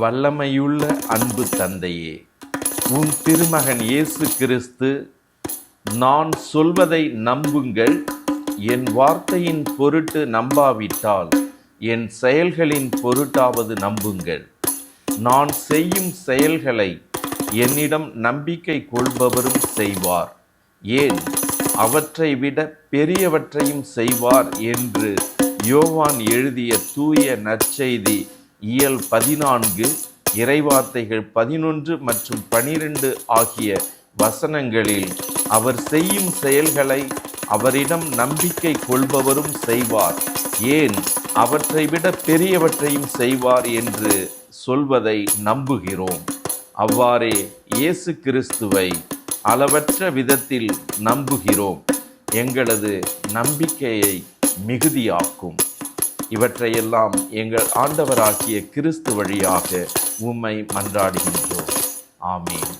வல்லமையுள்ள அன்பு தந்தையே, உம் திருமகன் இயேசு கிறிஸ்து, நான் சொல்வதை நம்புங்கள், என் வார்த்தையின் பொருட்டு நம்பாவிட்டால் என் செயல்களின் பொருட்டாவது நம்புங்கள். நான் செய்யும் செயல்களை என்னிடம் நம்பிக்கை கொள்பவரும் செய்வார், ஏன் அவற்றை விட பெரியவற்றையும் செய்வார் என்று யோவான் எழுதிய தூய நற்செய்தி இயல் 14 இறைவார்த்தைகள் 11 மற்றும் 12 ஆகிய வசனங்களில் அவர் செய்யும் செயல்களை அவரிடம் நம்பிக்கை கொள்பவரும் செய்வார், ஏன் அவற்றை விட பெரியவற்றையும் செய்வார் என்று சொல்வதை நம்புகிறோம். அவ்வாறே இயேசு கிறிஸ்துவை அளவற்ற விதத்தில் நம்புகிறோம். எங்களது நம்பிக்கையை மிகுதியாக்கும். இவற்றையெல்லாம் எங்கள் ஆண்டவராகிய கிறிஸ்து வழியாக உம்மை மன்றாடுகின்றோம். ஆமென்.